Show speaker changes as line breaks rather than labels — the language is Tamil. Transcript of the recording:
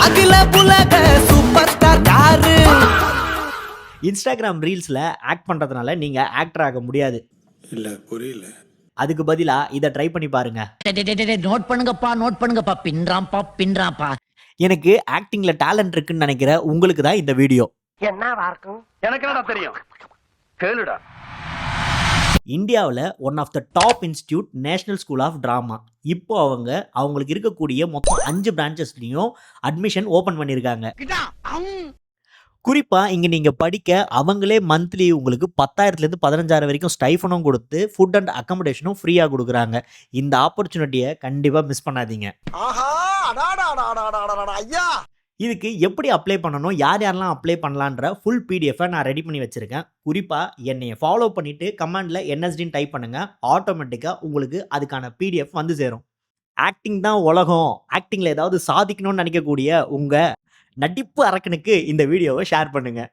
அகில புலக சூப்பர் ஸ்டார் யாரு?
இன்ஸ்டாகிராம் ரீல்ஸில் ஆக்ட் பண்ணுறதுனால நீங்கள் ஆக்டர் ஆக முடியாது.
இல்ல புரியல.
அதுக்கு பதிலாக இதை ட்ரை பண்ணி பாருங்க.
நோட் பண்ணுங்கப்பா பின்றாம்பா.
எனக்கு ஆக்டிங்கில் டேலண்ட் இருக்குன்னு நினைக்கிற உங்களுக்கு தான் இந்த வீடியோ.
என்னவா இருக்கும்?
எனக்கு என்னடா தெரியும், கேளுடா.
இந்தியாவில் one of the top institute National School of Drama. இப்போ அவங்களுக்கு இருக்கக்கூடிய மொத்தம் 5 பிரான்ச்சஸ்லையும் அட்மிஷன் ஓப்பன் பண்ணியிருக்காங்க. குறிப்பாக இங்கே நீங்கள் படிக்க அவங்களே மந்த்லி உங்களுக்கு 10,000லேருந்து 15,000 வரைக்கும் ஸ்டைஃபனும் கொடுத்து ஃபுட் அண்ட் அக்கமடேஷனும் ஃப்ரீயாக கொடுக்குறாங்க. இந்த ஆப்பர்ச்சுனிட்டியை கண்டிப்பாக மிஸ் பண்ணாதீங்க. இதுக்கு எப்படி அப்ளை பண்ணணும், யார் யாரெல்லாம் அப்ளை பண்ணலான்ற ஃபுல் பிடிஎஃபை நான் ரெடி பண்ணி வச்சுருக்கேன். குறிப்பாக என்னையை ஃபாலோ பண்ணிவிட்டு கமெண்டில் என்எஸ்டின்னு டைப் பண்ணுங்கள். ஆட்டோமேட்டிக்காக உங்களுக்கு அதுக்கான பிடிஎஃப் வந்து சேரும். ஆக்டிங் தான் உலகம், ஆக்டிங்கில் ஏதாவது சாதிக்கணும்னு நினைக்கக்கூடிய உங்கள் நடிப்பு அரக்கனுக்கு இந்த வீடியோவை ஷேர் பண்ணுங்கள்.